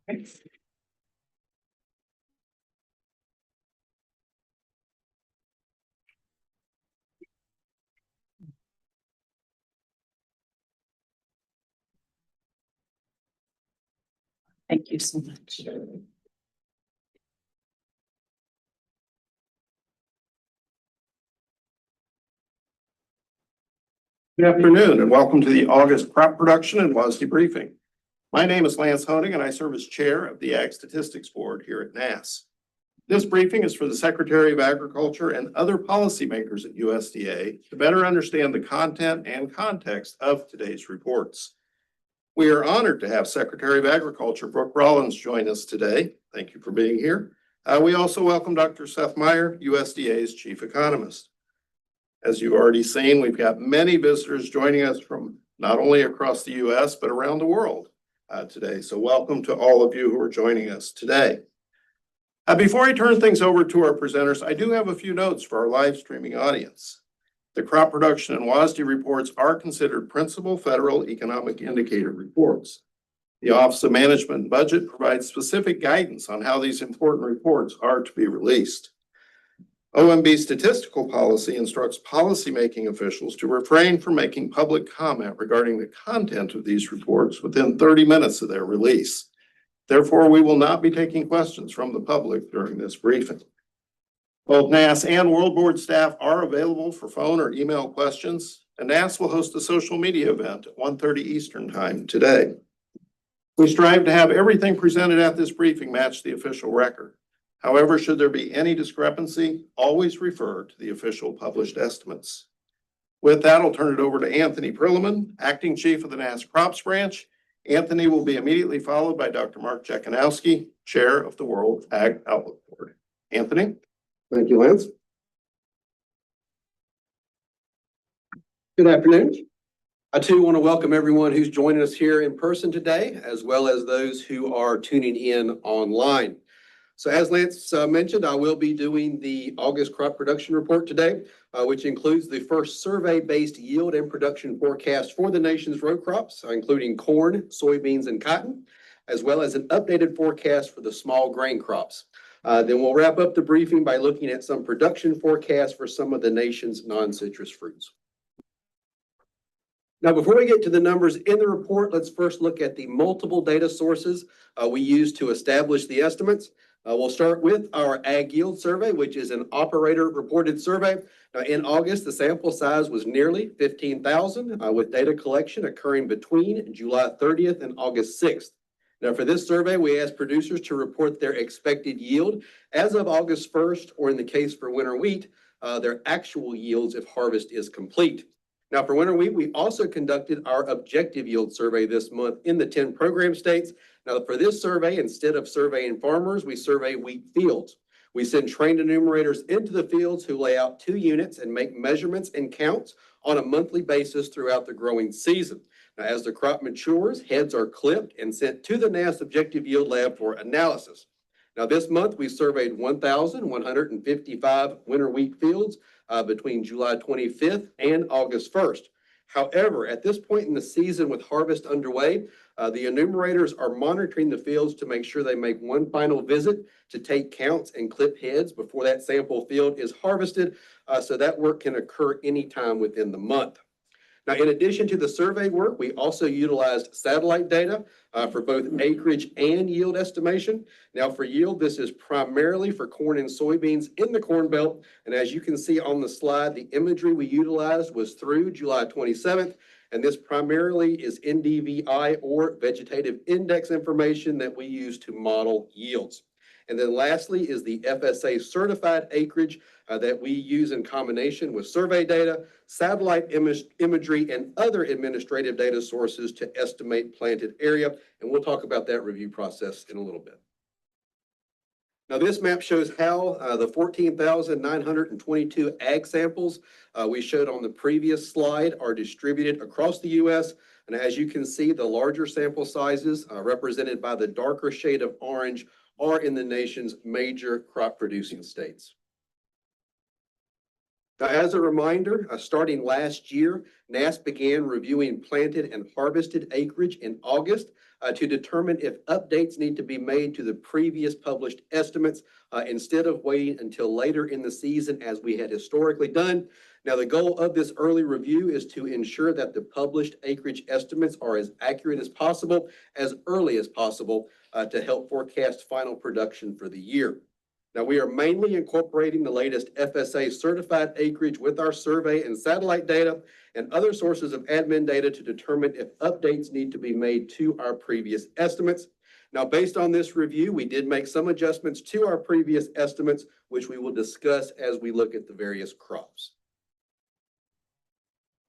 Thank you so much. Good afternoon and welcome to the August crop production and WASDE briefing. My name is Lance Honig and I serve as chair of the Ag Statistics Board here at NASS. This briefing is for the Secretary of Agriculture and other policymakers at USDA to better understand the content and context of today's reports. We are honored to have Secretary of Agriculture Brooke Rollins join us today. Thank you for being here. We also welcome Dr. Seth Meyer, USDA's Chief Economist. As you've already seen, we've got many visitors joining us from not only across the U.S., but around the world today. So welcome to all of you who are joining us today. Before I turn things over to our presenters, I do have a few notes for our live streaming audience. The crop production and WASDE reports are considered principal federal economic indicator reports. The Office of Management and Budget provides specific guidance on how these important reports are to be released. OMB statistical policy instructs policymaking officials to refrain from making public comment regarding the content of these reports within 30 minutes of their release. Therefore, we will not be taking questions from the public during this briefing. Both NASS and World Board staff are available for phone or email questions, and NASS will host a social media event at 1:30 Eastern Time today. We strive to have everything presented at this briefing match the official record. However, should there be any discrepancy, always refer to the official published estimates. With that, I'll turn it over to Anthony Perlman, Acting Chief of the NASS Crops Branch. Anthony will be immediately followed by Dr. Mark Jekanowski, Chair of the World Ag Outlook Board. Anthony? Thank you, Lance. Good afternoon. I too want to welcome everyone who's joining us here in person today, as well as those who are tuning in online. So as Lance mentioned, I will be doing the August crop production report today, which includes the first survey-based yield and production forecast for the nation's row crops, including corn, soybeans, and cotton, as well as an updated forecast for the small grain crops. Then we'll wrap up the briefing by looking at some production forecasts for some of the nation's non-citrus fruits. Now, before we get to the numbers in the report, let's first look at the multiple data sources we use to establish the estimates. We'll start with our Ag Yield Survey, which is an operator-reported survey. Now, in August, the sample size was nearly 15,000, with data collection occurring between July 30th and August 6th. Now, for this survey, we asked producers to report their expected yield as of August 1st, or in the case for winter wheat, their actual yields if harvest is complete. Now, for winter wheat, we also conducted our objective yield survey this month in the 10 program states. Now, for this survey, instead of surveying farmers, we survey wheat fields. We send trained enumerators into the fields who lay out 2 units and make measurements and counts on a monthly basis throughout the growing season. Now, as the crop matures, heads are clipped and sent to the NASS Objective Yield Lab for analysis. Now, this month, we surveyed 1,155 winter wheat fields between July 25th and August 1st. However, at this point in the season with harvest underway, the enumerators are monitoring the fields to make sure they make one final visit to take counts and clip heads before that sample field is harvested, so that work can occur anytime within the month. Now, in addition to the survey work, we also utilized satellite data for both acreage and yield estimation. Now, for yield, this is primarily for corn and soybeans in the Corn Belt. And as you can see on the slide, the imagery we utilized was through July 27th. And this primarily is NDVI or vegetative index information that we use to model yields. And then lastly is the FSA certified acreage that we use in combination with survey data, satellite imagery, and other administrative data sources to estimate planted area. And we'll talk about that review process in a little bit. Now, this map shows how the 14,922 ag samples we showed on the previous slide are distributed across the U.S. And as you can see, the larger sample sizes represented by the darker shade of orange are in the nation's major crop producing states. Now, as a reminder, starting last year, NASS began reviewing planted and harvested acreage in August to determine if updates need to be made to the previous published estimates instead of waiting until later in the season as we had historically done. Now, the goal of this early review is to ensure that the published acreage estimates are as accurate as possible, as early as possible, to help forecast final production for the year. Now, we are mainly incorporating the latest FSA certified acreage with our survey and satellite data and other sources of admin data to determine if updates need to be made to our previous estimates. Now, based on this review, we did make some adjustments to our previous estimates, which we will discuss as we look at the various crops.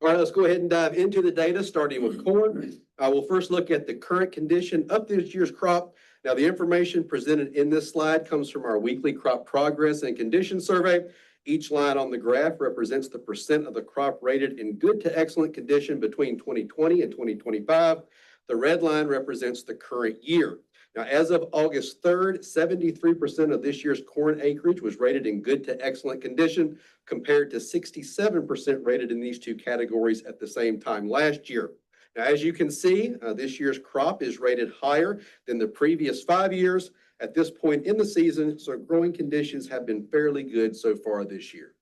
All right, let's go ahead and dive into the data, starting with corn. We'll first look at the current condition of this year's crop. Now, the information presented in this slide comes from our weekly crop progress and condition survey. Each line on the graph represents the percent of the crop rated in good to excellent condition between 2020 and 2025. The red line represents the current year. Now, as of August 3rd, 73% of this year's corn acreage was rated in good to excellent condition, compared to 67% rated in these two categories at the same time last year. Now, as you can see, this year's crop is rated higher than the previous 5 years at this point in the season, so growing conditions have been fairly good so far this year.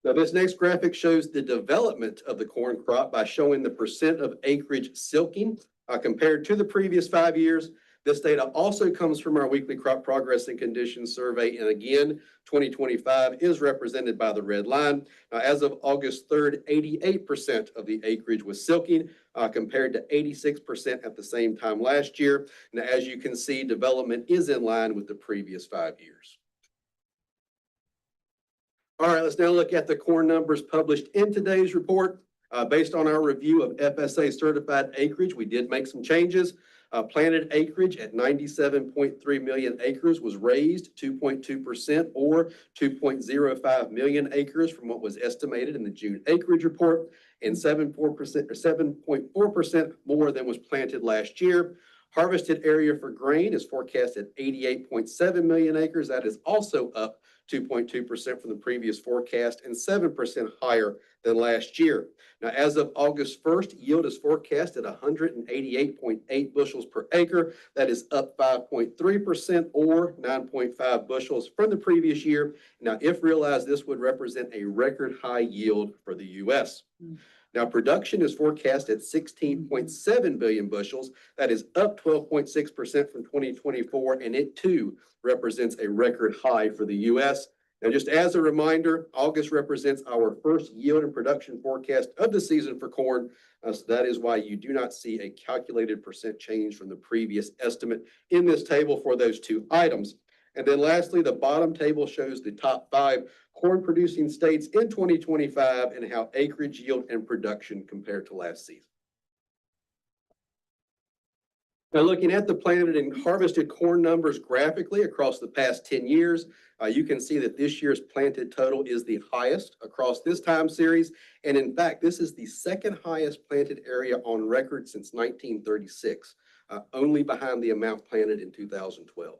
Now, this next graphic shows the development of the corn crop by showing the percent of acreage silking compared to the previous 5 years. This data also comes from our weekly crop progress and conditions survey. And again, 2025 is represented by the red line. Now, as of August 3rd, 88% of the acreage was silking compared to 86% at the same time last year. Now, as you can see, development is in line with the previous 5 years. All right, let's now look at the corn numbers published in today's report. Based on our review of FSA certified acreage, we did make some changes. Planted acreage at 97.3 million acres was raised 2.2% or 2.05 million acres from what was estimated in the June acreage report, and 7.4% more than was planted last year. Harvested area for grain is forecast at 88.7 million acres. That is also up 2.2% from the previous forecast and 7% higher than last year. Now, as of August 1st, yield is forecast at 188.8 bushels per acre. That is up 5.3% or 9.5 bushels from the previous year. Now, if realized, this would represent a record high yield for the U.S. Now, production is forecast at 16.7 billion bushels. That is up 12.6% from 2024, and it too represents a record high for the U.S. Now, just as a reminder, August represents our first yield and production forecast of the season for corn. So that is why you do not see a calculated percent change from the previous estimate in this table for those two items. And then lastly, the bottom table shows the top 5 corn producing states in 2025 and how acreage yield and production compare to last season. Now, looking at the planted and harvested corn numbers graphically across the past 10 years, you can see that this year's planted total is the highest across this time series. And in fact, this is the second highest planted area on record since 1936, only behind the amount planted in 2012.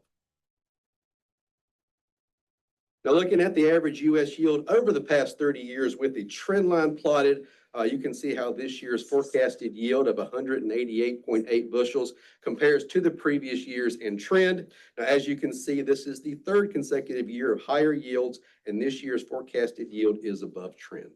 Now, looking at the average U.S. yield over the past 30 years with the trend line plotted, you can see how this year's forecasted yield of 188.8 bushels compares to the previous years in trend. Now, as you can see, this is the 3rd consecutive year of higher yields, and this year's forecasted yield is above trend.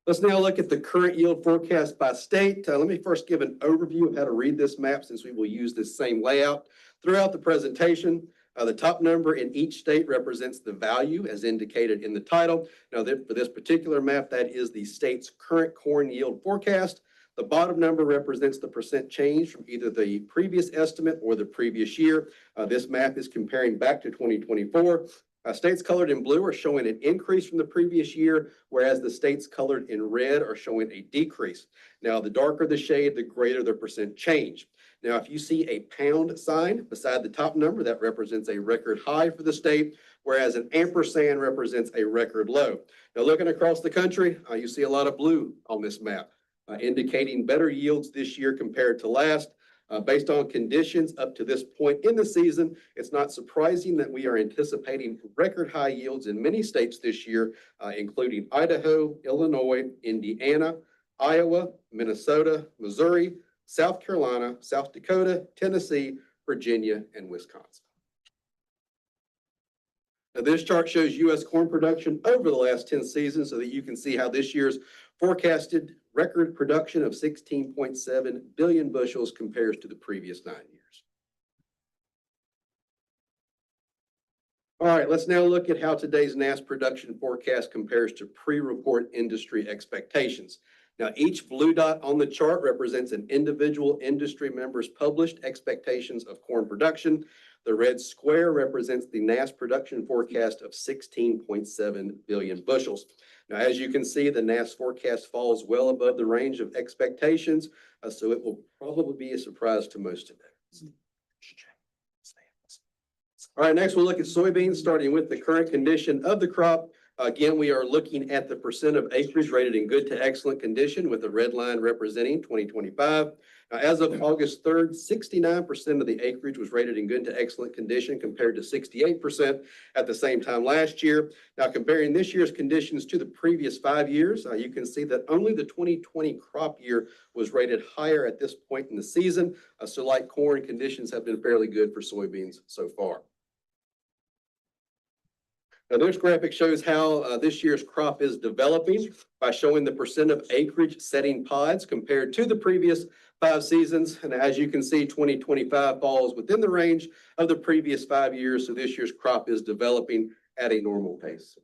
Let's now look at the current yield forecast by state. Let me first give an overview of how to read this map, since we will use this same layout throughout the presentation. The top number in each state represents the value as indicated in the title. Now, for this particular map, that is the state's current corn yield forecast. The bottom number represents the percent change from either the previous estimate or the previous year. This map is comparing back to 2024. States colored in blue are showing an increase from the previous year, whereas the states colored in red are showing a decrease. Now, the darker the shade, the greater the percent change. Now, if you see a pound sign beside the top number, that represents a record high for the state, whereas an ampersand represents a record low. Now, looking across the country, you see a lot of blue on this map, indicating better yields this year compared to last. Based on conditions up to this point in the season, it's not surprising that we are anticipating record high yields in many states this year, including Idaho, Illinois, Indiana, Iowa, Minnesota, Missouri, South Carolina, South Dakota, Tennessee, Virginia, and Wisconsin. Now, this chart shows U.S. corn production over the last 10 seasons so that you can see how this year's forecasted record production of 16.7 billion bushels compares to the previous 9 years. All right, let's now look at how today's NASS production forecast compares to pre-report industry expectations. Now, each blue dot on the chart represents an individual industry member's published expectations of corn production. The red square represents the NASS production forecast of 16.7 billion bushels. Now, as you can see, the NASS forecast falls well above the range of expectations, so it will probably be a surprise to most of us. All right, next we'll look at soybeans, starting with the current condition of the crop. Again, we are looking at the percent of acreage rated in good to excellent condition, with the red line representing 2025. Now, as of August 3rd, 69% of the acreage was rated in good to excellent condition compared to 68% at the same time last year. Now, comparing this year's conditions to the previous 5 years, you can see that only the 2020 crop year was rated higher at this point in the season. So like corn, conditions have been fairly good for soybeans so far. Now, this graphic shows how this year's crop is developing by showing the percent of acreage setting pods compared to the previous 5 seasons. And as you can see, 2025 falls within the range of the previous 5 years. So this year's crop is developing at a normal pace.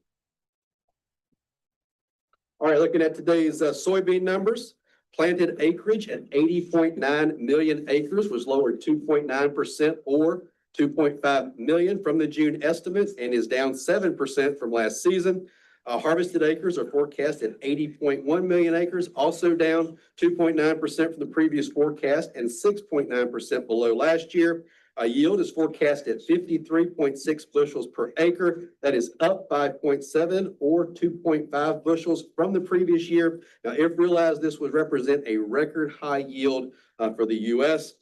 All right, looking at today's soybean numbers, planted acreage at 80.9 million acres was lowered 2.9% or 2.5 million from the June estimates and is down 7% from last season. Harvested acres are forecast at 80.1 million acres, also down 2.9% from the previous forecast and 6.9% below last year. Yield is forecast at 53.6 bushels per acre. That is up 5.7 or 2.5 bushels from the previous year. Now, if realized, this would represent a record high yield for the U.S.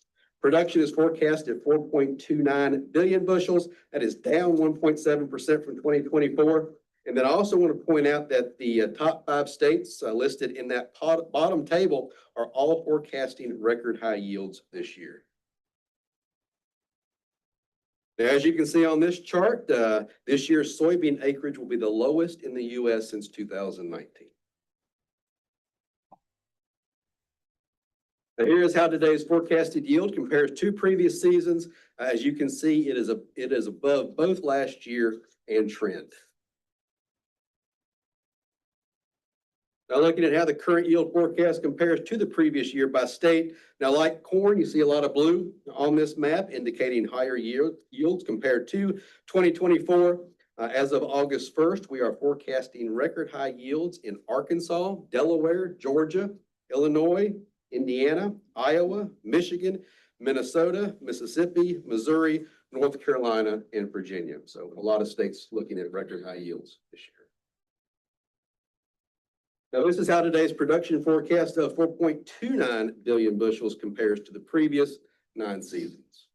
Production is forecast at 4.29 billion bushels. That is down 1.7% from 2024. And then I also want to point out that the top 5 states listed in that bottom table are all forecasting record high yields this year. Now, as you can see on this chart, this year's soybean acreage will be the lowest in the U.S. since 2019. Now, here is how today's forecasted yield compares to previous seasons. As you can see, it is above both last year and trend. Now, looking at how the current yield forecast compares to the previous year by state. Now, like corn, you see a lot of blue on this map indicating higher yields compared to 2024. As of August 1st, we are forecasting record high yields in Arkansas, Delaware, Georgia, Illinois, Indiana, Iowa, Michigan, Minnesota, Mississippi, Missouri, North Carolina, and Virginia. So a lot of states looking at record high yields this year. Now, this is how today's production forecast of 4.29 billion bushels compares to the previous 9 seasons.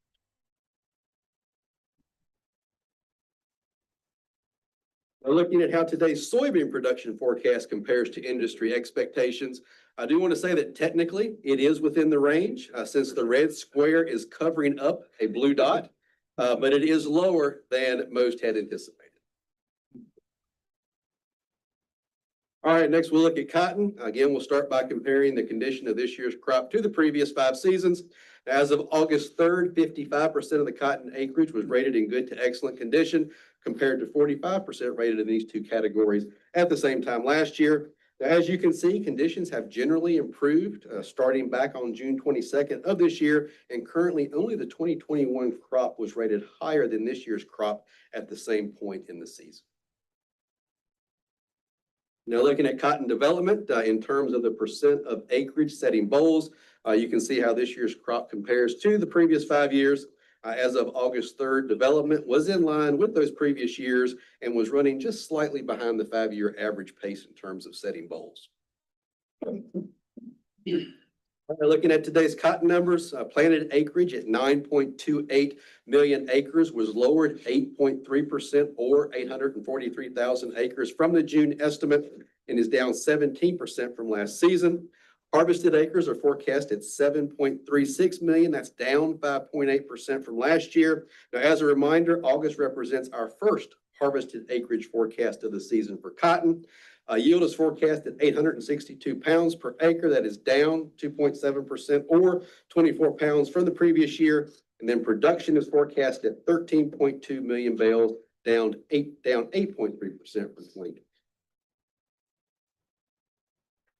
Now, looking at how today's soybean production forecast compares to industry expectations, I do want to say that technically it is within the range since the red square is covering up a blue dot, but it is lower than most had anticipated. All right, next we'll look at cotton. Again, we'll start by comparing the condition of this year's crop to the previous 5 seasons. As of August 3rd, 55% of the cotton acreage was rated in good to excellent condition compared to 45% rated in these 2 categories at the same time last year. Now, as you can see, conditions have generally improved starting back on June 22nd of this year, and currently only the 2021 crop was rated higher than this year's crop at the same point in the season. Now, looking at cotton development in terms of the percent of acreage setting bolls, you can see how this year's crop compares to the previous 5 years. As of August 3rd, development was in line with those previous years and was running just slightly behind the 5-year average pace in terms of setting bolls. Looking at today's cotton numbers, planted acreage at 9.28 million acres was lowered 8.3% or 843,000 acres from the June estimate and is down 17% from last season. Harvested acres are forecast at 7.36 million. That's down 5.8% from last year. Now, as a reminder, August represents our first harvested acreage forecast of the season for cotton. Yield is forecast at 862 pounds per acre. That is down 2.7% or 24 pounds from the previous year. And then production is forecast at 13.2 million bales, down 8.3% from 2020.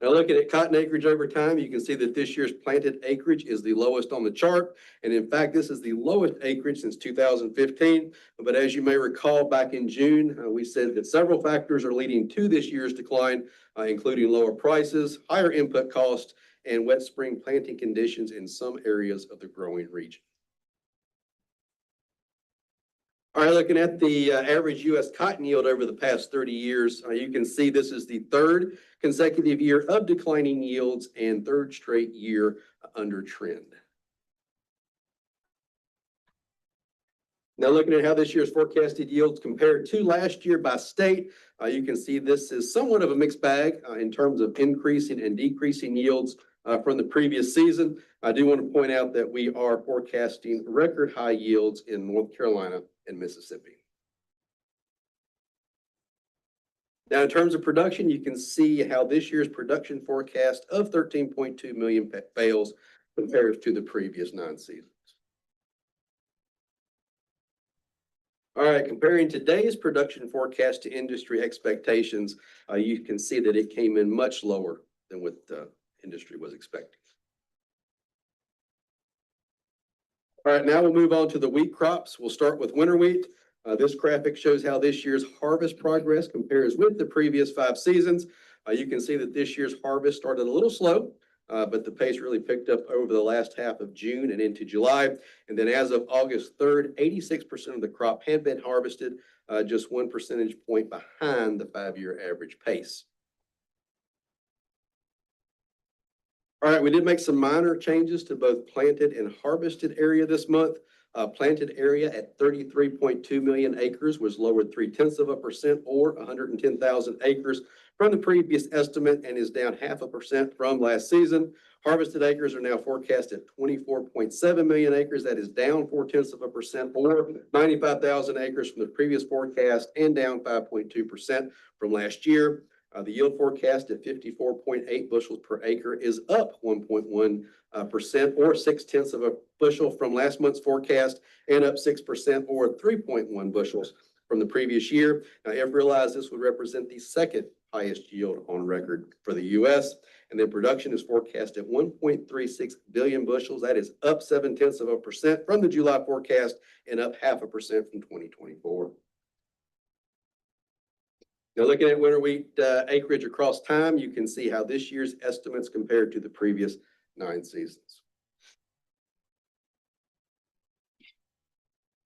Now, looking at cotton acreage over time, you can see that this year's planted acreage is the lowest on the chart. And in fact, this is the lowest acreage since 2015. But as you may recall, back in June, we said that several factors are leading to this year's decline, including lower prices, higher input costs, and wet spring planting conditions in some areas of the growing region. All right, looking at the average U.S. cotton yield over the past 30 years, you can see this is the third consecutive year of declining yields and third straight year under trend. Now, looking at how this year's forecasted yields compared to last year by state, you can see this is somewhat of a mixed bag in terms of increasing and decreasing yields from the previous season. I do want to point out that we are forecasting record high yields in North Carolina and Mississippi. Now, in terms of production, you can see how this year's production forecast of 13.2 million bales compares to the previous 9 seasons. All right, comparing today's production forecast to industry expectations, you can see that it came in much lower than what the industry was expecting. All right, now we'll move on to the wheat crops. We'll start with winter wheat. This graphic shows how this year's harvest progress compares with the previous 5 seasons. You can see that this year's harvest started a little slow, but the pace really picked up over the last half of June and into July. And then as of August 3rd, 86% of the crop had been harvested, just 1 percentage point behind the 5-year average pace. All right, we did make some minor changes to both planted and harvested area this month. Planted area at 33.2 million acres was lowered 0.3% or 110,000 acres from the previous estimate and is down 0.5% from last season. Harvested acres are now forecast at 24.7 million acres. That is down 0.4% or 95,000 acres from the previous forecast and down 5.2% from last year. The yield forecast at 54.8 bushels per acre is up 1.1% or 0.6 bushel from last month's forecast and up 6% or 3.1 bushels from the previous year. Now, if realized, this would represent the second highest yield on record for the U.S. And then production is forecast at 1.36 billion bushels. That is up 0.7% from the July forecast and up 0.5% from 2024. Now, looking at winter wheat acreage across time, you can see how this year's estimates compared to the previous 9 seasons.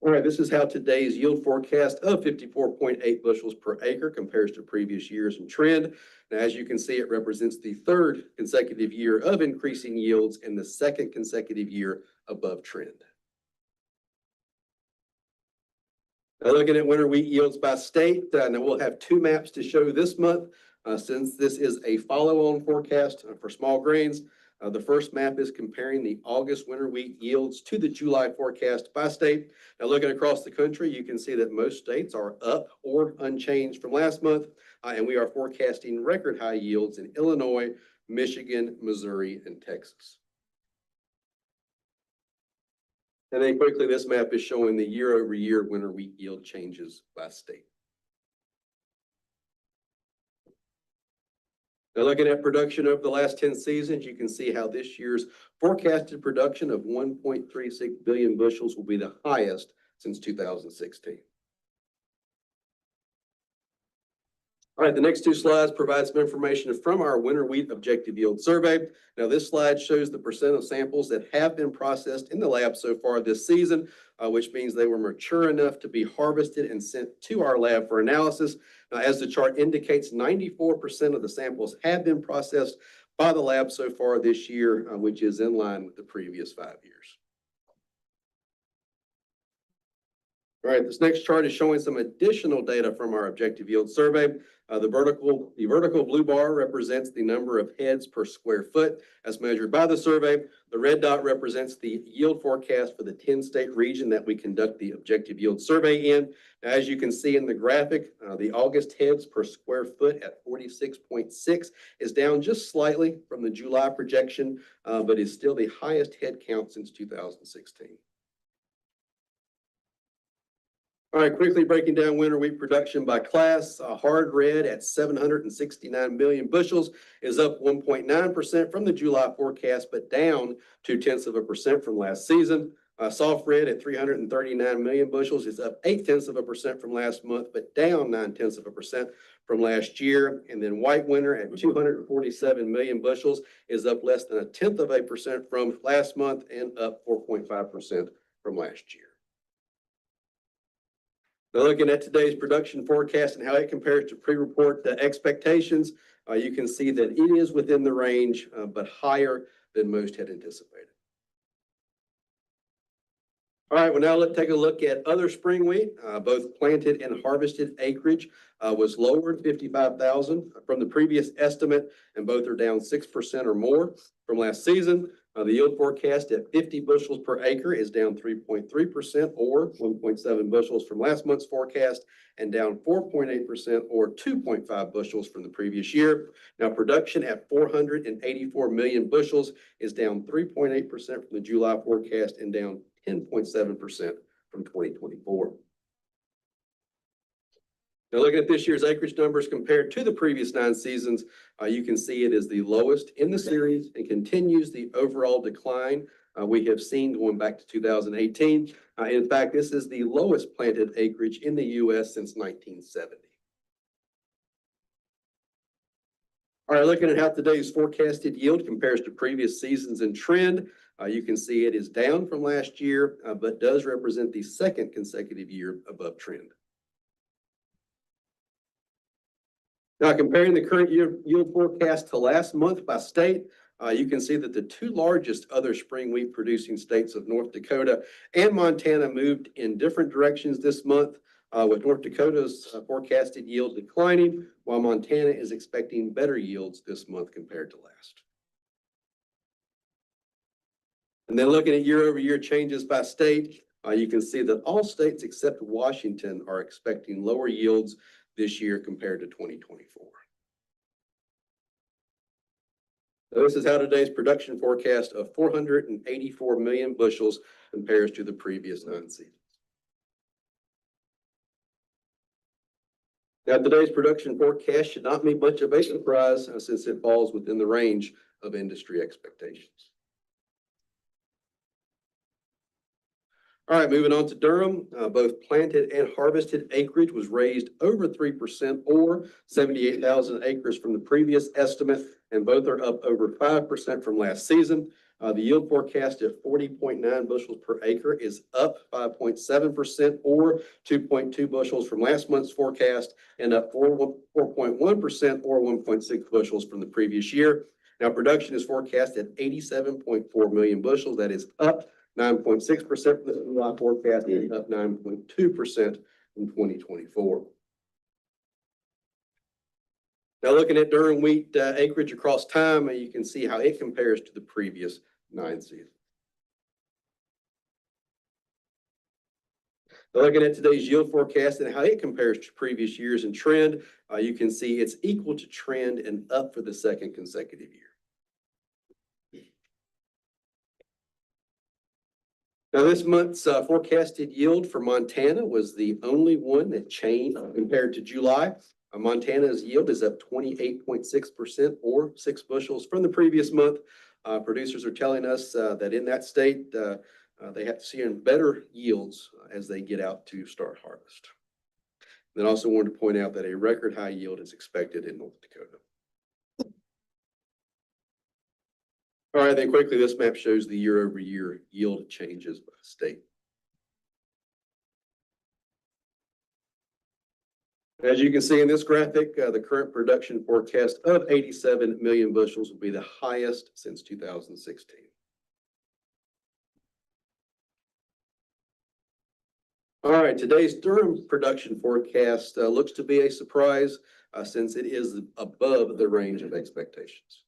All right, this is how today's yield forecast of 54.8 bushels per acre compares to previous years and trend. Now, as you can see, it represents the 3rd consecutive year of increasing yields and the 2nd consecutive year above trend. Now, looking at winter wheat yields by state, now we'll have 2 maps to show this month since this is a follow-on forecast for small grains. The first map is comparing the August winter wheat yields to the July forecast by state. Now, looking across the country, you can see that most states are up or unchanged from last month, and we are forecasting record high yields in Illinois, Michigan, Missouri, and Texas. And then quickly, this map is showing the year-over-year winter wheat yield changes by state. Now, looking at production over the last 10 seasons, you can see how this year's forecasted production of 1.36 billion bushels will be the highest since 2016. All right, the next 2 slides provide some information from our winter wheat objective yield survey. Now, this slide shows the percent of samples that have been processed in the lab so far this season, which means they were mature enough to be harvested and sent to our lab for analysis. Now, as the chart indicates, 94% of the samples have been processed by the lab so far this year, which is in line with the previous 5 years. All right, this next chart is showing some additional data from our objective yield survey. The vertical blue bar represents the number of heads per square foot as measured by the survey. The red dot represents the yield forecast for the 10-state region that we conduct the objective yield survey in. Now, as you can see in the graphic, the August heads per square foot at 46.6 is down just slightly from the July projection, but is still the highest head count since 2016. All right, quickly breaking down winter wheat production by class. Hard red at 769 million bushels is up 1.9% from the July forecast, but down 0.2% from last season. Soft red at 339 million bushels is up 0.8% from last month, but down 0.9% from last year. And then white winter at 247 million bushels is up less than 0.1% from last month and up 4.5% from last year. Now, looking at today's production forecast and how it compares to pre-report expectations, you can see that it is within the range, but higher than most had anticipated. All right, well, now let's take a look at other spring wheat. Both planted and harvested acreage was lowered 55,000 from the previous estimate, and both are down 6% or more from last season. The yield forecast at 50 bushels per acre is down 3.3% or 1.7 bushels from last month's forecast, and down 4.8% or 2.5 bushels from the previous year. Now, production at 484 million bushels is down 3.8% from the July forecast and down 10.7% from 2024. Now, looking at this year's acreage numbers compared to the previous 9 seasons, you can see it is the lowest in the series and continues the overall decline we have seen going back to 2018. In fact, this is the lowest planted acreage in the U.S. since 1970. All right, looking at how today's forecasted yield compares to previous seasons and trend, you can see it is down from last year, but does represent the second consecutive year above trend. Now, comparing the current year yield forecast to last month by state, you can see that the 2 largest other spring wheat producing states of North Dakota and Montana moved in different directions this month, with North Dakota's forecasted yield declining, while Montana is expecting better yields this month compared to last. And then looking at year-over-year changes by state, you can see that all states except Washington are expecting lower yields this year compared to 2024. So this is how today's production forecast of 484 million bushels compares to the previous 9 seasons. Now, today's production forecast should not be much of a surprise since it falls within the range of industry expectations. All right, moving on to durum. Both planted and harvested acreage was raised over 3% or 78,000 acres from the previous estimate, and both are up over 5% from last season. The yield forecast at 40.9 bushels per acre is up 5.7% or 2.2 bushels from last month's forecast, and up 4.1% or 1.6 bushels from the previous year. Now, production is forecast at 87.4 million bushels. That is up 9.6% from the July forecast and up 9.2% from 2024. Now, looking at durum wheat acreage across time, you can see how it compares to the previous 9 seasons. Now, looking at today's yield forecast and how it compares to previous years and trend, you can see it's equal to trend and up for the second consecutive year. Now, this month's forecasted yield for Montana was the only one that changed compared to July. Montana's yield is up 28.6% or 6 bushels from the previous month. Producers are telling us that in that state, they have to see better yields as they get out to start harvest. Then also wanted to point out that a record high yield is expected in North Dakota. All right, then quickly, this map shows the year-over-year yield changes by state. As you can see in this graphic, the current production forecast of 87 million bushels will be the highest since 2016. All right, today's durum production forecast looks to be a surprise since it is above the range of expectations.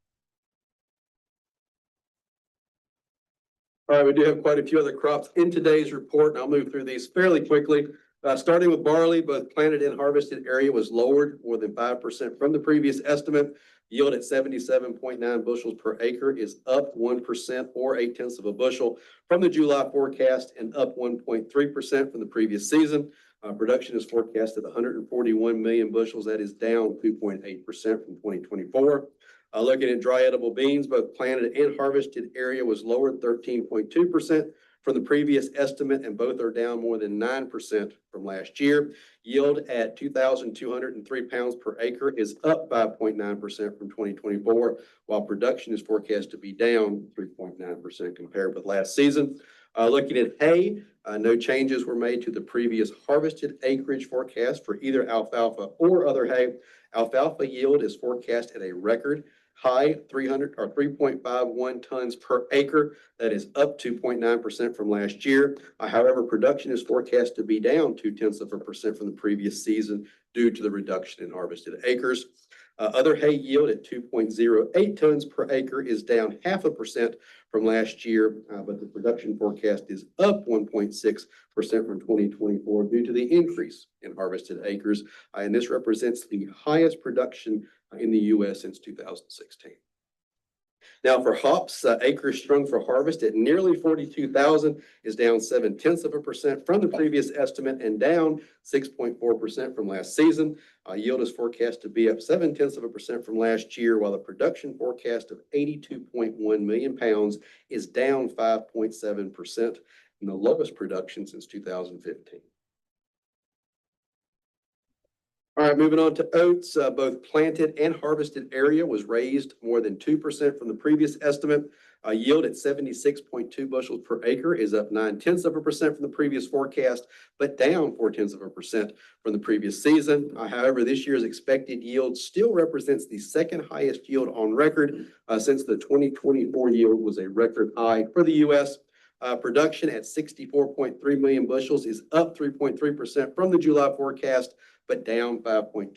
All right, we do have quite a few other crops in today's report, and I'll move through these fairly quickly. Starting with barley, both planted and harvested area was lowered more than 5% from the previous estimate. Yield at 77.9 bushels per acre is up 1% or 0.8 of a bushel from the July forecast and up 1.3% from the previous season. Production is forecast at 141 million bushels. That is down 2.8% from 2024. Looking at dry edible beans, both planted and harvested area was lowered 13.2% from the previous estimate, and both are down more than 9% from last year. Yield at 2,203 pounds per acre is up 5.9% from 2024, while production is forecast to be down 3.9% compared with last season. Looking at hay, no changes were made to the previous harvested acreage forecast for either alfalfa or other hay. Alfalfa yield is forecast at a record high 3.51 tons per acre. That is up 2.9% from last year. However, production is forecast to be down 0.2% from the previous season due to the reduction in harvested acres. Other hay yield at 2.08 tons per acre is down 0.5% from last year, but the production forecast is up 1.6% from 2024 due to the increase in harvested acres. And this represents the highest production in the U.S. since 2016. Now for hops, acres strung for harvest at nearly 42,000 is down 0.7% from the previous estimate and down 6.4% from last season. Yield is forecast to be up 0.7% from last year, while the production forecast of 82.1 million pounds is down 5.7% and the lowest production since 2015. All right, moving on to oats, both planted and harvested area was raised more than 2% from the previous estimate. Yield at 76.2 bushels per acre is up 0.9% from the previous forecast, but down 0.4% from the previous season. However, this year's expected yield still represents the second highest yield on record since the 2024 yield was a record high for the U.S. Production at 64.3 million bushels is up 3.3% from the July forecast, but down 5.2%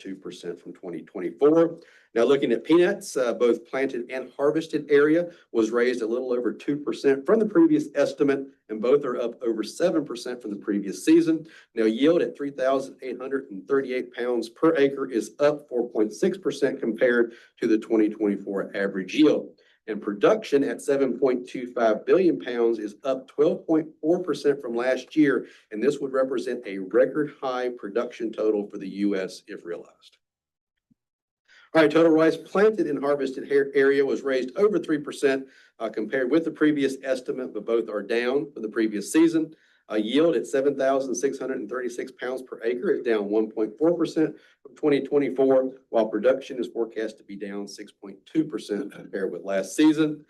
from 2024. Now looking at peanuts, both planted and harvested area was raised a little over 2% from the previous estimate, and both are up over 7% from the previous season. Now yield at 3,838 pounds per acre is up 4.6% compared to the 2024 average yield. And production at 7.25 billion pounds is up 12.4% from last year, and this would represent a record high production total for the U.S. if realized. All right, total rice planted and harvested area was raised over 3% compared with the previous estimate, but both are down from the previous season. Yield at 7,636 pounds per acre is down 1.4% from 2024, while production is forecast to be down 6.2% compared with last season.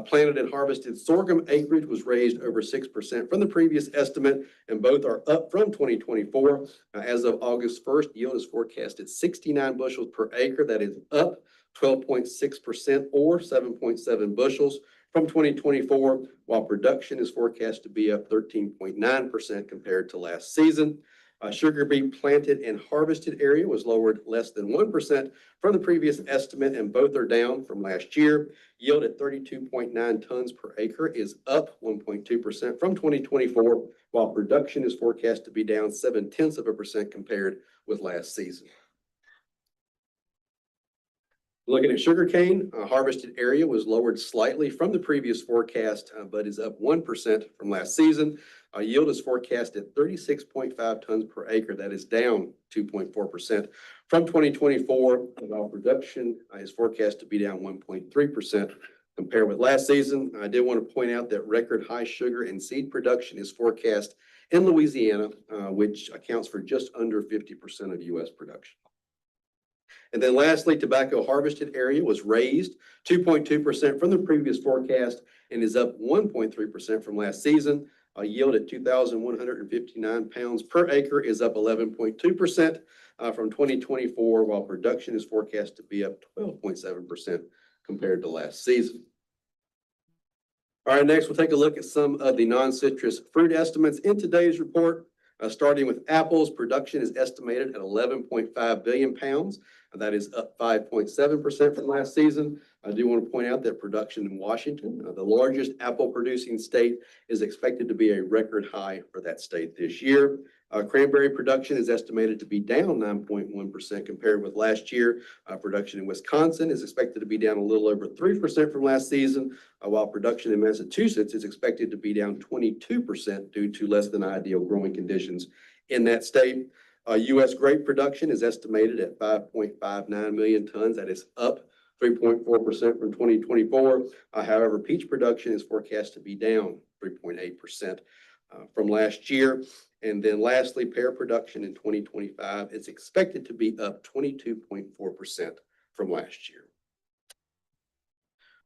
Planted and harvested sorghum acreage was raised over 6% from the previous estimate, and both are up from 2024. As of August 1st, yield is forecast at 69 bushels per acre. That is up 12.6% or 7.7 bushels from 2024, while production is forecast to be up 13.9% compared to last season. Sugar beet planted and harvested area was lowered less than 1% from the previous estimate, and both are down from last year. Yield at 32.9 tons per acre is up 1.2% from 2024, while production is forecast to be down 0.7% compared with last season. Looking at sugarcane, harvested area was lowered slightly from the previous forecast, but is up 1% from last season. Yield is forecast at 36.5 tons per acre. That is down 2.4% from 2024, while production is forecast to be down 1.3% compared with last season. I did want to point out that record high sugar and seed production is forecast in Louisiana, which accounts for just under 50% of U.S. production. And then lastly, tobacco harvested area was raised 2.2% from the previous forecast and is up 1.3% from last season. Yield at 2,159 pounds per acre is up 11.2% from 2024, while production is forecast to be up 12.7% compared to last season. All right, next we'll take a look at some of the non-citrus fruit estimates in today's report. Starting with apples, production is estimated at 11.5 billion pounds. That is up 5.7% from last season. I do want to point out that production in Washington, the largest apple producing state, is expected to be a record high for that state this year. Cranberry production is estimated to be down 9.1% compared with last year. Production in Wisconsin is expected to be down a little over 3% from last season, while production in Massachusetts is expected to be down 22% due to less than ideal growing conditions in that state. U.S. grape production is estimated at 5.59 million tons. That is up 3.4% from 2024. However, peach production is forecast to be down 3.8% from last year. And then lastly, pear production in 2025 is expected to be up 22.4% from last year.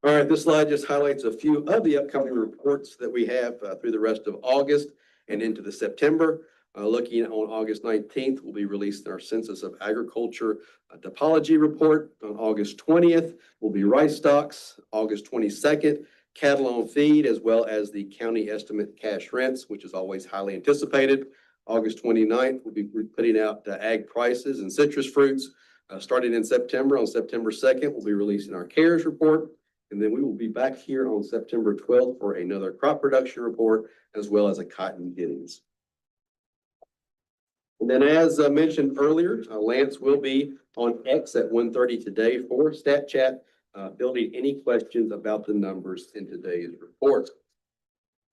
All right, this slide just highlights a few of the upcoming reports that we have through the rest of August and into the September. Looking on August 19th, we'll be releasing our Census of Agriculture topology report. On August 20th will be rice stocks. August 22nd, cattle on feed, as well as the county estimate cash rents, which is always highly anticipated. August 29th, we'll be putting out ag prices and citrus fruits. Starting in September, on September 2nd, we'll be releasing our CARES report. And then we will be back here on September 12th for another crop production report, as well as a cotton gittings. And then as mentioned earlier, Lance will be on X at 1:30 today for Stat Chat, building any questions about the numbers in today's report.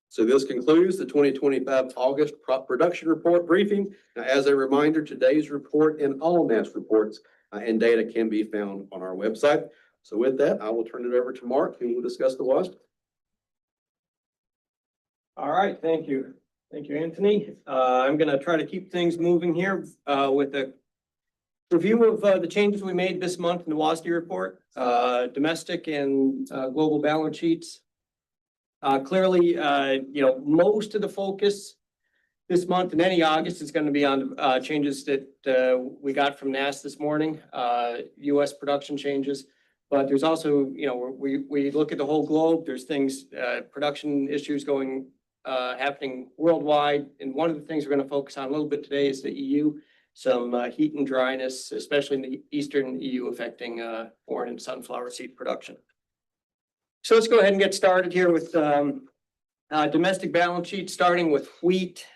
So this concludes the 2025 August crop production report briefing. Now, as a reminder, today's report and all NASS reports and data can be found on our website. So with that, I will turn it over to Mark, who will discuss the WASDE. All right, thank you. Thank you, Anthony. I'm going to try to keep things moving here with a review of the changes we made this month in the WASDE report, domestic and global balance sheets. Clearly, most of the focus this month and any August is going to be on changes that we got from NASS this morning, U.S. production changes. But there's also, we look at the whole globe. There's things, production issues happening worldwide. And one of the things we're going to focus on a little bit today is the EU, some heat and dryness, especially in the Eastern EU affecting corn and sunflower seed production. So let's go ahead and get started here with domestic balance sheet, starting with wheat.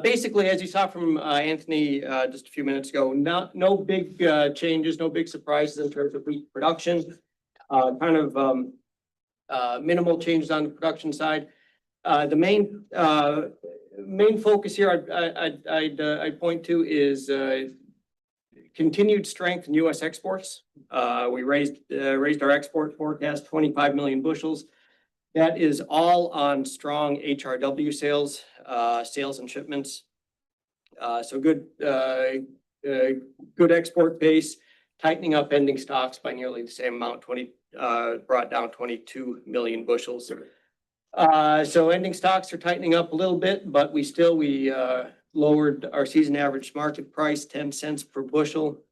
Basically, as you saw from Anthony just a few minutes ago, no big changes, no big surprises in terms of wheat production. Minimal changes on the production side. The main focus here I'd point to is continued strength in U.S. exports. We raised our export forecast 25 million bushels. That is all on strong HRW sales and shipments. So good export pace, tightening up ending stocks by nearly the same amount, brought down 22 million bushels. So ending stocks are tightening up a little bit, but we lowered our season average market price 10 cents per bushel.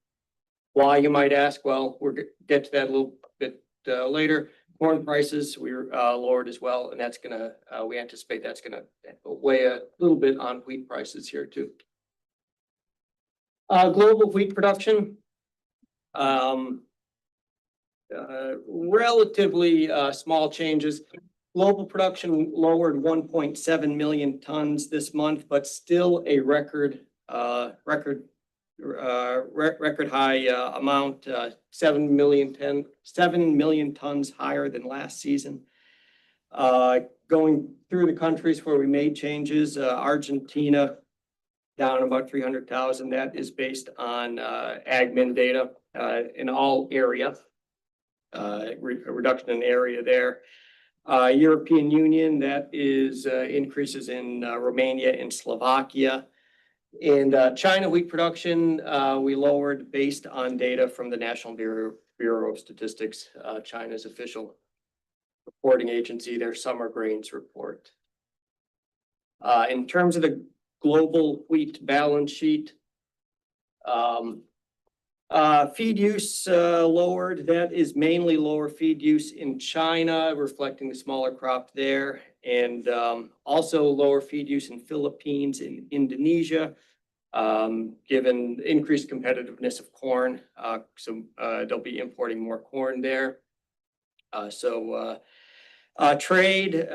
Why, you might ask? Well, we'll get to that a little bit later. Corn prices we lowered as well, and that's gonna we anticipate that's gonna weigh a little bit on wheat prices here too. Global wheat production, relatively small changes. Global production lowered 1.7 million tons this month, but still a record high amount, 7 million tons higher than last season. Going through the countries where we made changes, Argentina down about 300,000. That is based on AgMin data in all area, a reduction in area there. European Union, that is increases in Romania and Slovakia. And China wheat production, we lowered based on data from the National Bureau of Statistics, China's official reporting agency, their summer grains report. In terms of the global wheat balance sheet, Feed use lowered. That is mainly lower feed use in China, reflecting the smaller crop there. And also lower feed use in Philippines and Indonesia, given increased competitiveness of corn. So they'll be importing more corn there. Trade,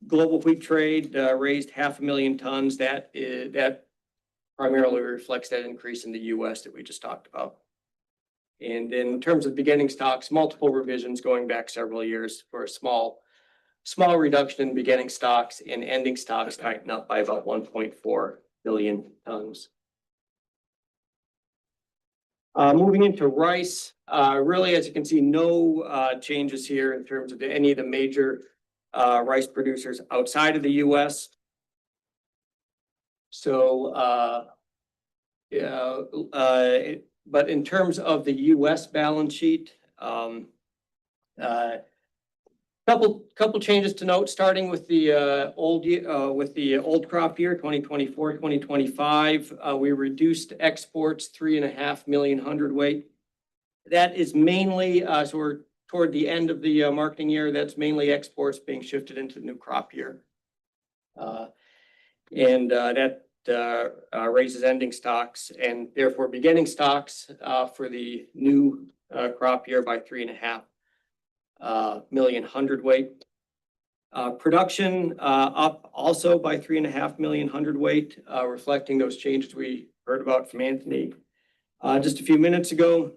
global wheat trade raised 500,000 tons. That primarily reflects that increase in the US that we just talked about. And in terms of beginning stocks, multiple revisions going back several years for a small reduction in beginning stocks, and ending stocks tighten up by about 1.4 billion tons. Moving into rice, really, as you can see, no changes here in terms of any of the major rice producers outside of the US. But in terms of the US balance sheet, couple changes to note, starting with the old crop year, 2024, 2025. We reduced exports 3.5 million hundredweight. That is mainly, so we're toward the end of the marketing year, that's mainly exports being shifted into the new crop year. That raises ending stocks and therefore beginning stocks for the new crop year by 3.5 million hundredweight. Production up also by 3.5 million hundredweight, reflecting those changes we heard about from Anthony just a few minutes ago,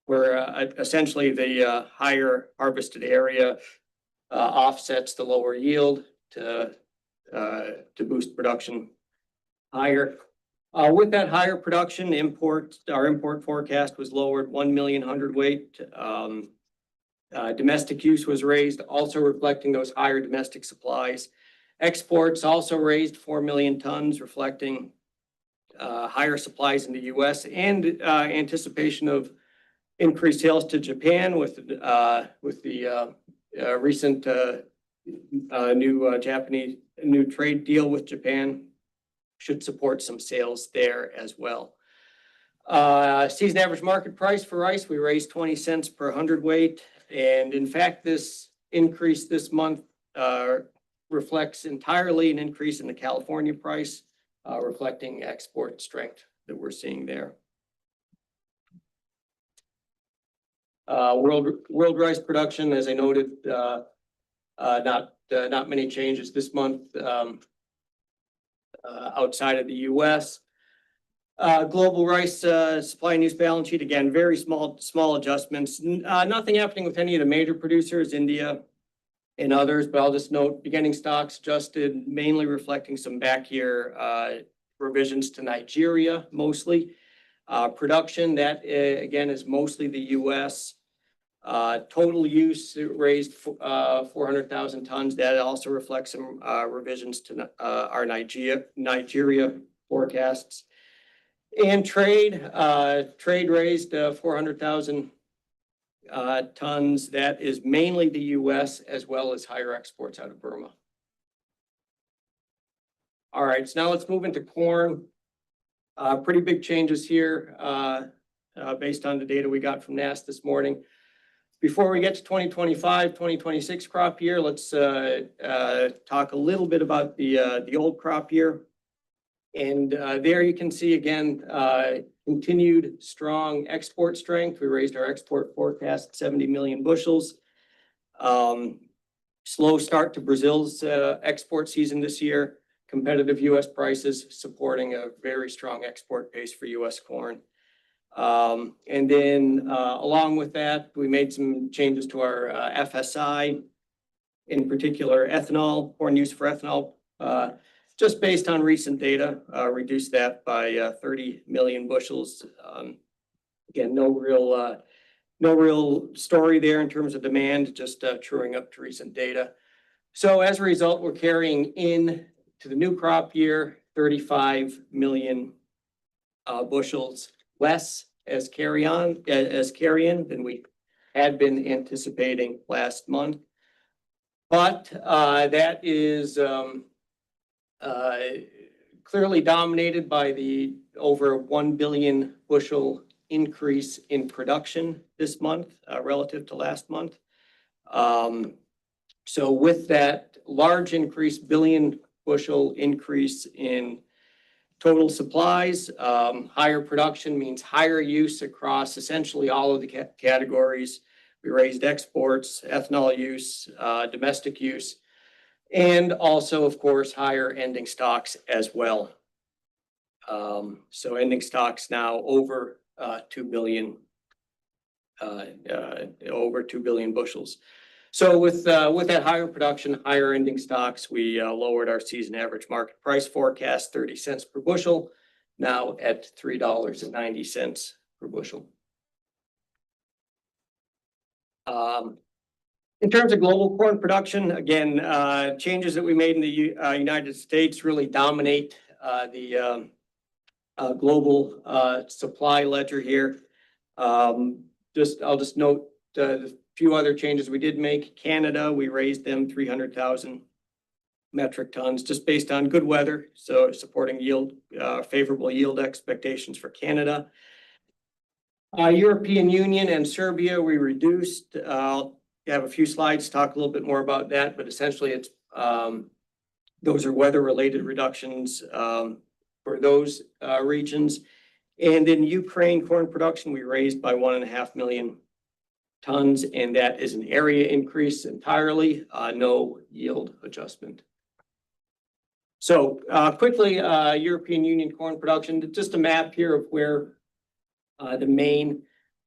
where essentially the higher harvested area offsets the lower yield to boost production higher. With that higher production, our import forecast was lowered 1 million hundredweight. Domestic use was raised, also reflecting those higher domestic supplies. Exports also raised 4 million tons, reflecting higher supplies in the US and anticipation of increased sales to Japan with the recent new trade deal with Japan. Should support some sales there as well. Season average market price for rice, we raised 20 cents per hundredweight. And in fact, this increase this month reflects entirely an increase in the California price, reflecting export strength that we're seeing there. World rice production, as I noted, not many changes this month outside of the US. Global rice supply and use balance sheet, again, very small adjustments. Nothing happening with any of the major producers, India and others, but I'll just note beginning stocks adjusted, mainly reflecting some back year revisions to Nigeria, mostly. Production, that again is mostly the US. Total use raised 400,000 tons. That also reflects some revisions to our Nigeria forecasts. And trade raised 400,000 tons. That is mainly the US as well as higher exports out of Burma. All right, so now let's move into corn. Pretty big changes here based on the data we got from NASS this morning. Before we get to 2025, 2026 crop year, let's talk a little bit about the old crop year. And there you can see again, continued strong export strength. We raised our export forecast 70 million bushels. Slow start to Brazil's export season this year. Competitive US prices supporting a very strong export pace for US corn. And then along with that, we made some changes to our FSI, in particular ethanol, corn use for ethanol, just based on recent data, reduced that by 30 million bushels. Again, no real story there in terms of demand, just truing up to recent data. So as a result, we're carrying in to the new crop year, 35 million bushels less as carry-in than we had been anticipating last month. But that is clearly dominated by the over 1 billion bushel increase in production this month, relative to last month. So with that large increase, billion bushel increase in total supplies, higher production means higher use across essentially all of the categories. We raised exports, ethanol use, domestic use, and also, of course, higher ending stocks as well. So ending stocks now over 2 billion, over 2 billion bushels. So with that higher production, higher ending stocks, we lowered our season average market price forecast 30 cents per bushel, now at $3.90 per bushel. In terms of global corn production, again, changes that we made in the United States really dominate the global supply ledger here. I'll just note the few other changes we did make. Canada, we raised them 300,000 metric tons just based on good weather, so supporting yield, favorable yield expectations for Canada. European Union and Serbia, we reduced. I'll have a few slides to talk a little bit more about that, but essentially it's those are weather-related reductions for those regions. And in Ukraine, corn production, we raised by 1.5 million tons, and that is an area increase entirely, no yield adjustment. So quickly, European Union corn production, just a map here of where the main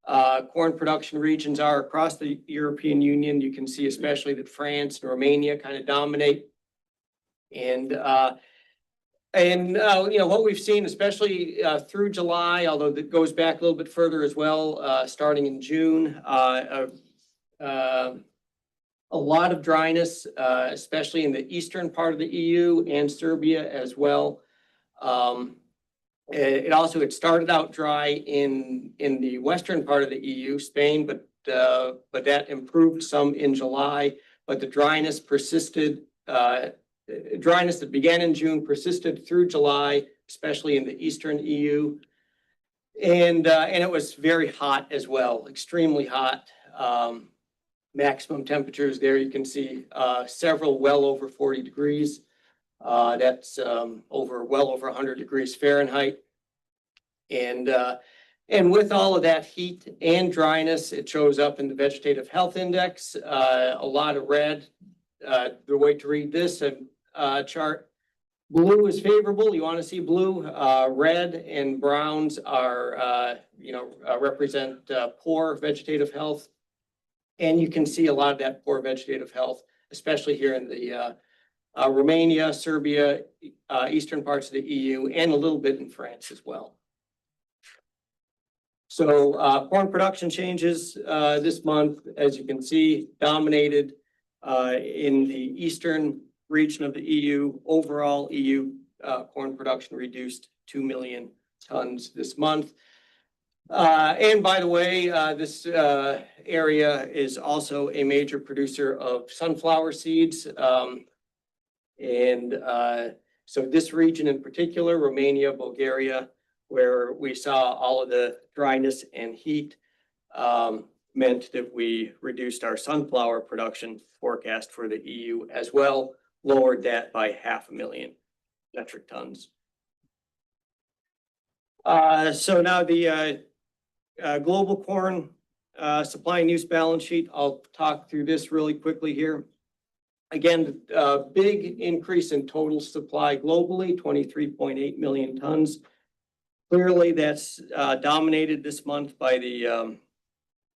corn production regions are across the European Union. You can see especially that France and Romania kind of dominate. And you know, what we've seen, especially through July, although that goes back a little bit further as well, starting in June, a lot of dryness, especially in the eastern part of the EU and Serbia as well. It started out dry in the western part of the EU, Spain, but that improved some in July. But the dryness persisted. Dryness that began in June persisted through July, especially in the eastern EU, and it was very hot as well, extremely hot. Maximum temperatures there you can see several well over 40 degrees. That's well over 100 degrees Fahrenheit. And with all of that heat and dryness, it shows up in the vegetative health index, a lot of red. The way to read this chart, blue is favorable. You want to see blue. Red and browns are, represent poor vegetative health. And you can see a lot of that poor vegetative health, especially here in the Romania, Serbia, eastern parts of the EU, and a little bit in France as well. So corn production changes this month, as you can see, dominated in the eastern region of the EU. Overall, EU corn production reduced 2 million tons this month. And by the way, this area is also a major producer of sunflower seeds. So this region in particular, Romania, Bulgaria, where we saw all of the dryness and heat, meant that we reduced our sunflower production forecast for the EU as well, lowered that by 500,000 metric tons. So now the global corn supply and use balance sheet. I'll talk through this really quickly here. Again, big increase in total supply globally, 23.8 million tons. Clearly, that's dominated this month by the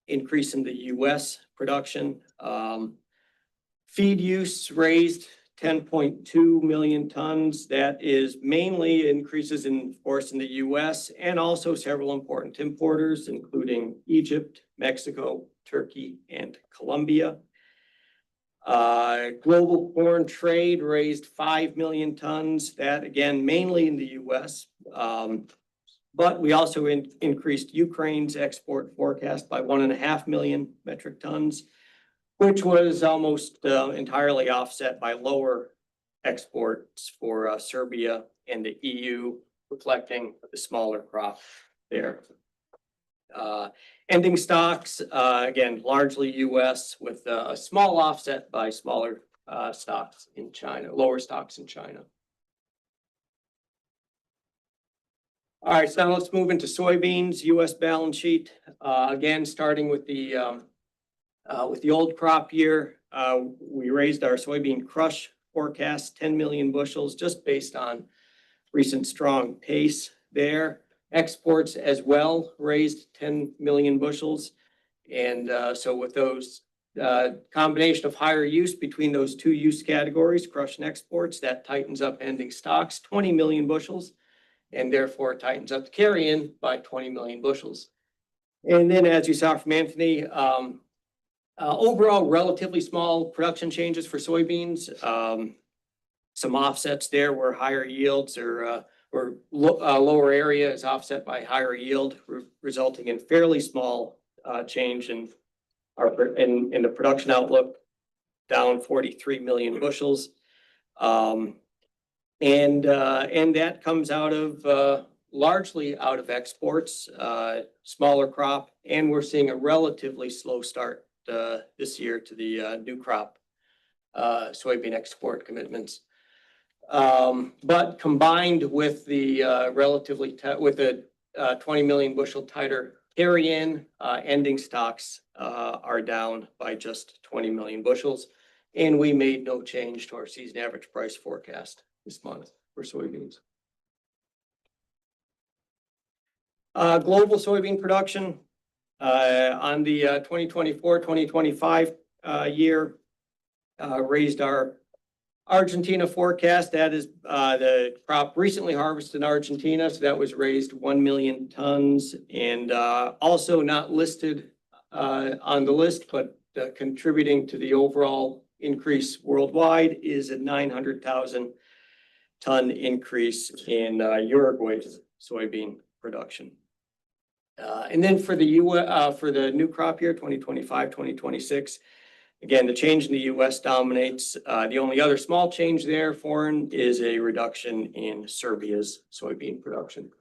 increase in the U.S. production. Feed use raised 10.2 million tons. That is mainly increases in, of course, in the U.S. and also several important importers, including Egypt, Mexico, Turkey, and Colombia. Global corn trade raised 5 million tons. That again, mainly in the U.S. But we also increased Ukraine's export forecast by 1.5 million metric tons, which was almost entirely offset by lower exports for Serbia and the EU, reflecting the smaller crop there. Ending stocks, again, largely US with a small offset by smaller stocks in China, lower stocks in China. All right, so now let's move into soybeans, US balance sheet. Again, starting with the old crop year, we raised our soybean crush forecast 10 million bushels just based on recent strong pace there. Exports as well raised 10 million bushels. And so with those combination of higher use between those two use categories, crush and exports, that tightens up ending stocks 20 million bushels and therefore tightens up the carry-in by 20 million bushels. And then as you saw from Anthony, overall relatively small production changes for soybeans. Some offsets there where higher yields or lower area is offset by higher yield, resulting in fairly small change in the production outlook, down 43 million bushels. And that comes out of largely out of exports, smaller crop, and we're seeing a relatively slow start this year to the new crop soybean export commitments. But combined with the with the 20 million bushel tighter carry-in, ending stocks are down by just 20 million bushels. And we made no change to our season average price forecast this month for soybeans. Global soybean production on the 2024-2025 year raised our Argentina forecast. That is the crop recently harvested in Argentina. So that was raised 1 million tons and also not listed on the list, but contributing to the overall increase worldwide is a 900,000 ton increase in Uruguay's soybean production. And then for the for the new crop year, 2025-2026, again, the change in the US dominates. The only other small change there, foreign, is a reduction in Serbia's soybean production.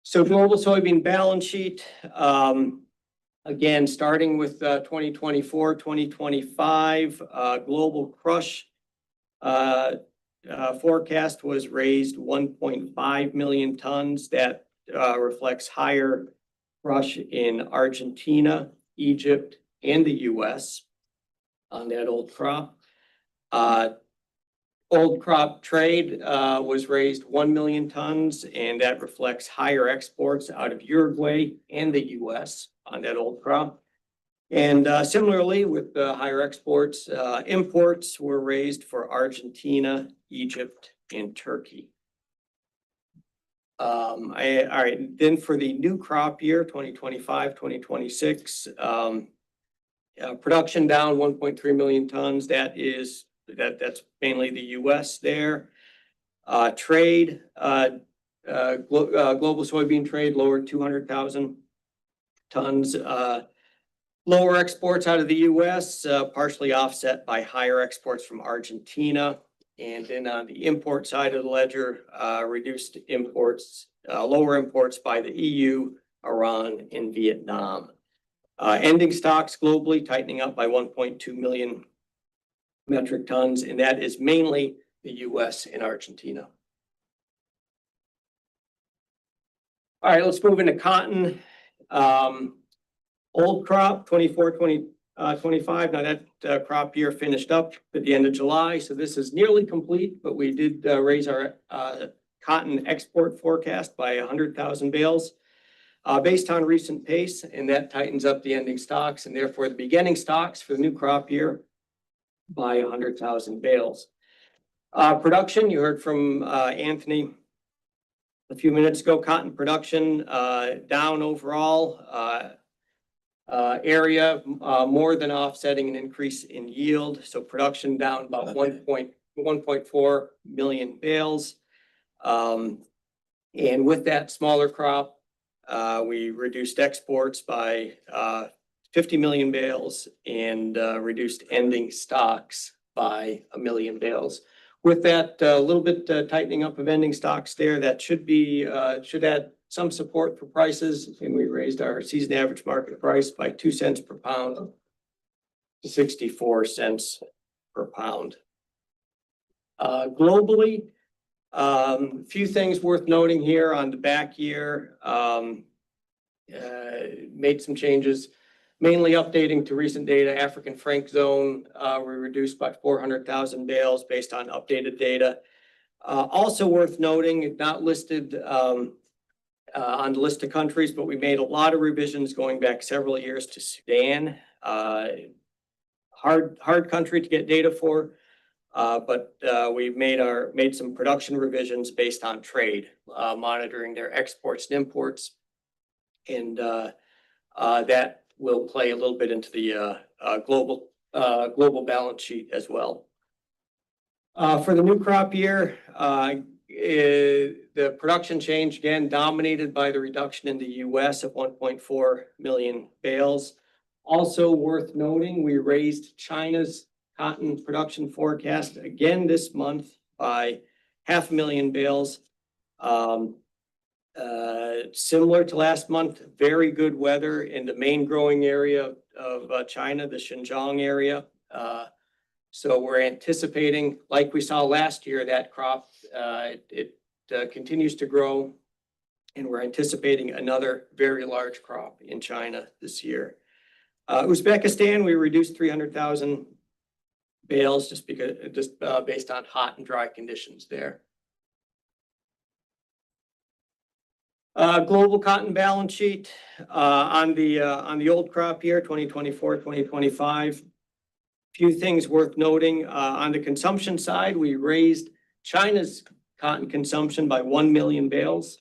So global soybean balance sheet, again, starting with 2024-2025, global crush forecast was raised 1.5 million tons. That reflects higher crush in Argentina, Egypt, and the US on that old crop. Old crop trade was raised 1 million tons, and that reflects higher exports out of Uruguay and the US on that old crop. And similarly, with the higher exports, imports were raised for Argentina, Egypt, and Turkey. All right, then for the new crop year, 2025-2026, production down 1.3 million tons. That's mainly the US there. Trade, global soybean trade lowered 200,000 tons. Lower exports out of the US, partially offset by higher exports from Argentina. And then on the import side of the ledger, reduced imports, lower imports by the EU, Iran, and Vietnam. Ending stocks globally tightening up by 1.2 million metric tons, and that is mainly the US and Argentina. All right, let's move into cotton. Old crop, 24-25. Now that crop year finished up at the end of July, so this is nearly complete, but we did raise our cotton export forecast by 100,000 bales based on recent pace, and that tightens up the ending stocks and therefore the beginning stocks for the new crop year by 100,000 bales. Production, you heard from Anthony a few minutes ago, cotton production down overall. Area more than offsetting an increase in yield. So production down about 1.4 million bales. And with that smaller crop, we reduced exports by 50 million bales and reduced ending stocks by 1 million bales. With that, a little bit tightening up of ending stocks there, that should be, should add some support for prices. And we raised our season average market price by 2 cents per pound to 64 cents per pound. Globally, a few things worth noting here on the back year. Made some changes, mainly updating to recent data. African frank zone, we reduced by 400,000 bales based on updated data. Also worth noting, not listed on the list of countries, but we made a lot of revisions going back several years to Sudan. Hard country to get data for. But we've made some production revisions based on trade, monitoring their exports and imports. And that will play a little bit into the global balance sheet as well. For the new crop year, the production change again dominated by the reduction in the US of 1.4 million bales. Also worth noting, we raised China's cotton production forecast again this month by 500,000 bales. Similar to last month, very good weather in the main growing area of China, the Xinjiang area. So we're anticipating, like we saw last year, that crop, it continues to grow, and we're anticipating another very large crop in China this year. Uzbekistan, we reduced 300,000 bales just based on hot and dry conditions there. Global cotton balance sheet on the old crop year, 2024, 2025. Few things worth noting. On the consumption side, we raised China's cotton consumption by 1 million bales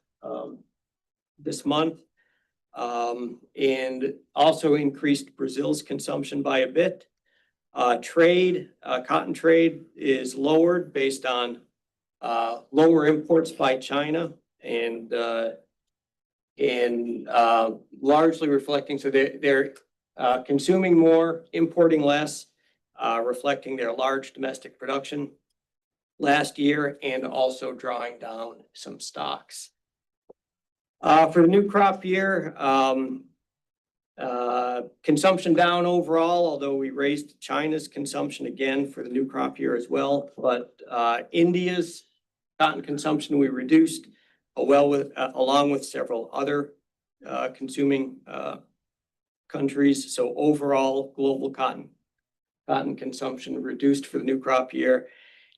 this month, and also increased Brazil's consumption by a bit. Cotton trade is lowered based on lower imports by China and largely reflecting, so they're consuming more, importing less, reflecting their large domestic production last year, and also drawing down some stocks. For the new crop year, consumption down overall, although we raised China's consumption again for the new crop year as well. But India's cotton consumption we reduced, along with several other consuming countries. So overall, global cotton consumption reduced for the new crop year,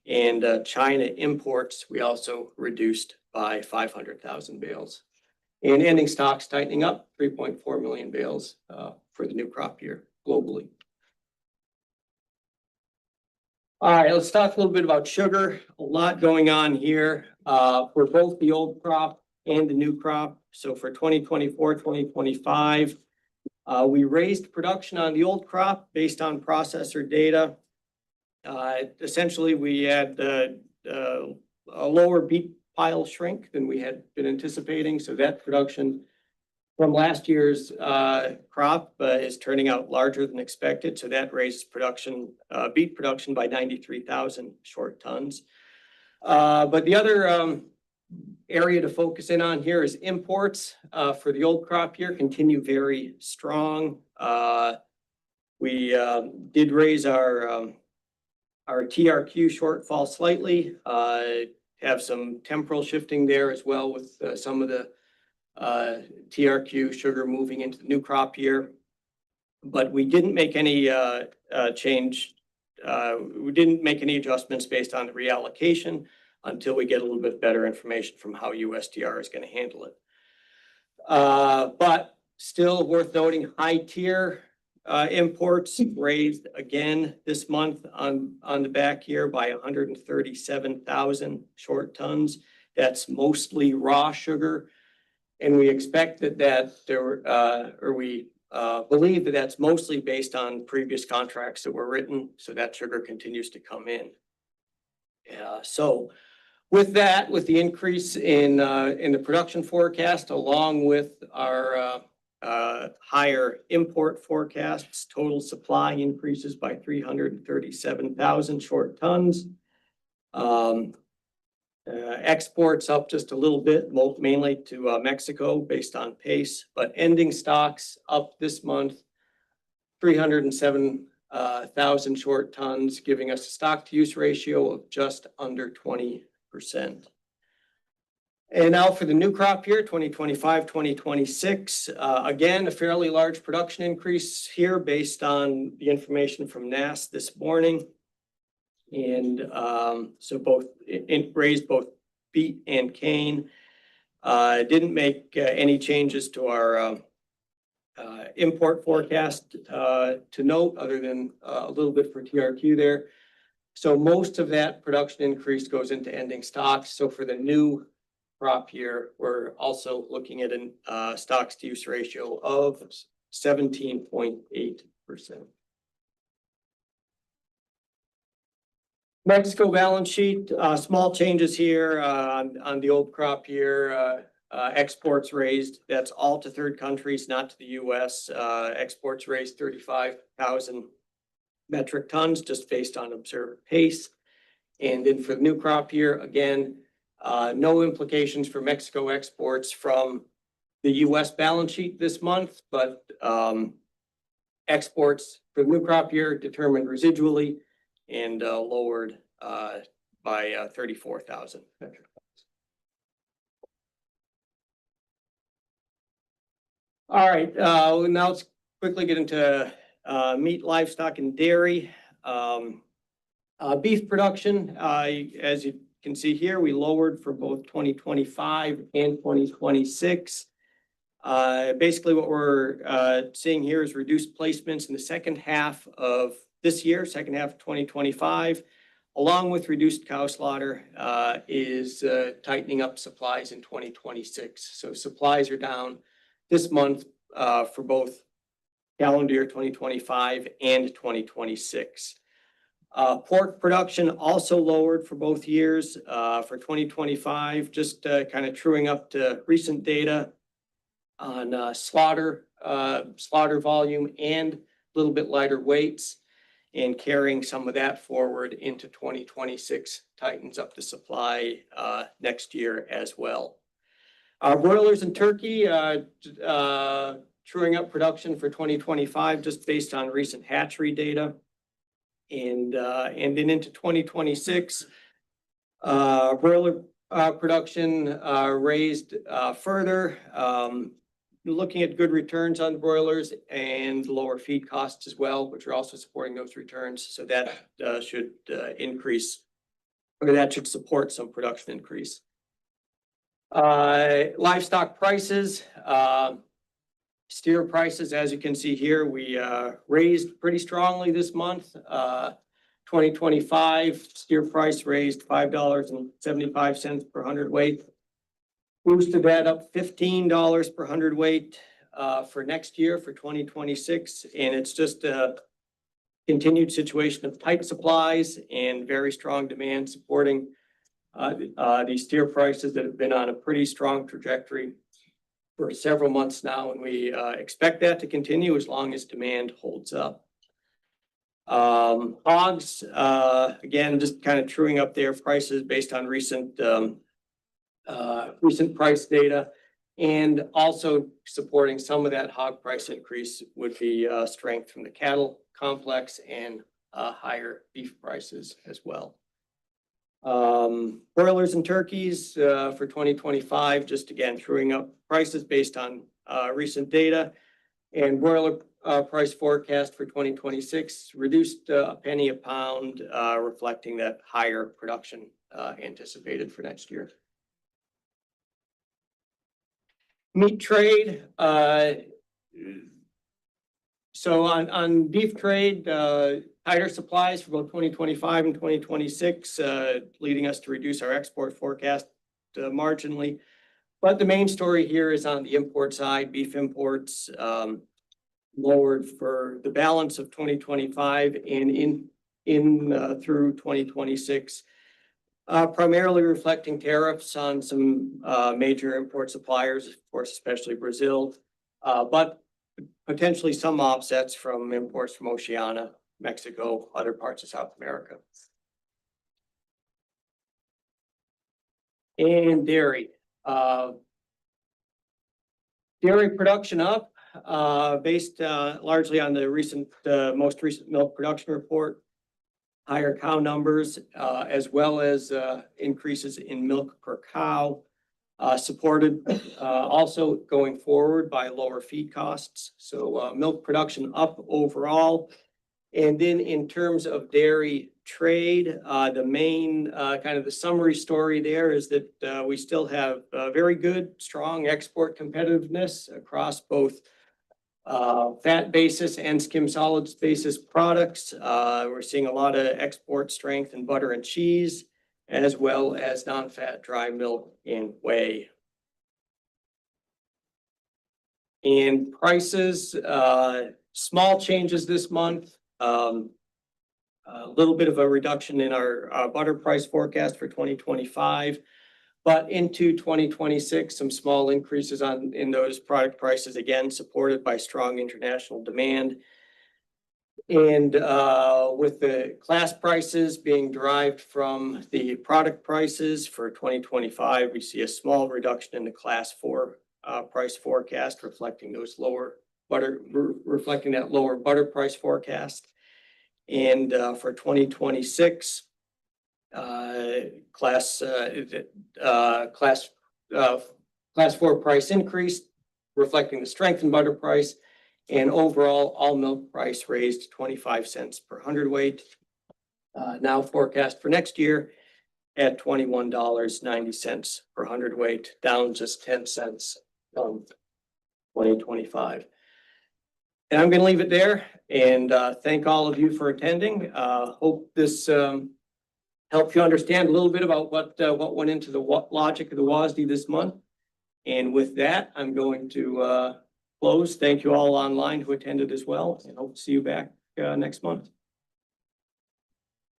and China imports we also reduced by 500,000 bales. And ending stocks tightening up 3.4 million bales for the new crop year globally. All right, let's talk a little bit about sugar. A lot going on here for both the old crop and the new crop. So for 2024, 2025, we raised production on the old crop based on processor data. Essentially, we had a lower beet pile shrink than we had been anticipating. So that production from last year's crop is turning out larger than expected. So that raised beet production by 93,000 short tons. But the other area to focus in on here is imports for the old crop year continue very strong. We did raise our TRQ shortfall slightly, have some temporal shifting there as well with some of the TRQ sugar moving into the new crop year. But we didn't make any change. We didn't make any adjustments based on the reallocation until we get a little bit better information from how USDA is going to handle it. But still worth noting, high tier imports raised again this month on the back year by 137,000 short tons. That's mostly raw sugar. And we expect we believe that that's mostly based on previous contracts that were written. So that sugar continues to come in. So with that, with the increase in the production forecast, along with our higher import forecasts, total supply increases by 337,000 short tons. Exports up just a little bit, mainly to Mexico based on pace, but ending stocks up this month 307,000 short tons, giving us a stock to use ratio of just under 20%. And now for the new crop year, 2025, 2026, again, a fairly large production increase here based on the information from NASS this morning. And so it raised both beet and cane. Didn't make any changes to our import forecast to note, other than a little bit for TRQ there. So most of that production increase goes into ending stocks. So for the new crop year, we're also looking at a stocks to use ratio of 17.8%. Mexico balance sheet, small changes here on the old crop year. Exports raised, that's all to third countries, not to the US. Exports raised 35,000 metric tons just based on observed pace. And then for the new crop year, again, no implications for Mexico exports from the US balance sheet this month, but exports for the new crop year determined residually and lowered by 34,000 metric tons. All right, now let's quickly get into meat, livestock, and dairy. Beef production, as you can see here, we lowered for both 2025 and 2026. Basically what we're seeing here is reduced placements in the second half of this year, second half of 2025, along with reduced cow slaughter, is tightening up supplies in 2026. So supplies are down this month for both calendar year 2025 and 2026. Pork production also lowered for both years. For 2025, just kind of truing up to recent data on slaughter volume and a little bit lighter weights, and carrying some of that forward into 2026 tightens up the supply next year as well. Broilers and turkey, truing up production for 2025 just based on recent hatchery data. And then into 2026, broiler production raised further, looking at good returns on broilers and lower feed costs as well, which are also supporting those returns. So that should increase, or that should support some production increase. Livestock prices, steer prices, as you can see here, we raised pretty strongly this month. 2025 steer price raised $5.75 per hundredweight. Boosted that up $15 per hundredweight for next year for 2026. And it's just a continued situation of tight supplies and very strong demand supporting these steer prices that have been on a pretty strong trajectory for several months now. And we expect that to continue as long as demand holds up. Hogs, again, just kind of truing up their prices based on recent price data, and also supporting some of that hog price increase would be strength from the cattle complex and higher beef prices as well. Broilers and turkeys for 2025, just again truing up prices based on recent data, and broiler price forecast for 2026 reduced a penny a pound, reflecting that higher production anticipated for next year. Meat trade. So on beef trade, tighter supplies for both 2025 and 2026, leading us to reduce our export forecast marginally. But the main story here is on the import side. Beef imports lowered for the balance of 2025 and in through 2026. Primarily reflecting tariffs on some major import suppliers, of course, especially Brazil, but potentially some offsets from imports from Oceania, Mexico, other parts of South America. And dairy. Dairy production up, based largely on the most recent milk production report. Higher cow numbers, as well as increases in milk per cow, supported also going forward by lower feed costs. So milk production up overall. And then in terms of dairy trade, the main kind of the summary story there is that we still have very good, strong export competitiveness across both fat basis and skim solids basis products. We're seeing a lot of export strength in butter and cheese, as well as non-fat dry milk and whey. And prices, small changes this month. A little bit of a reduction in our butter price forecast for 2025, but into 2026, some small increases in those product prices, again, supported by strong international demand. And with the class prices being derived from the product prices for 2025, we see a small reduction in the class 4 price forecast, reflecting that lower butter price forecast. And for 2026, class 4 price increase, reflecting the strength in butter price, and overall all milk price raised 25 cents per hundredweight. Now forecast for next year at $21.90 per hundredweight, down just 10 cents from 2025. And I'm going to leave it there and thank all of you for attending. Hope this helps you understand a little bit about what went into the logic of the WASDE this month. And with that, I'm going to close. Thank you all online who attended as well, and hope to see you back next month.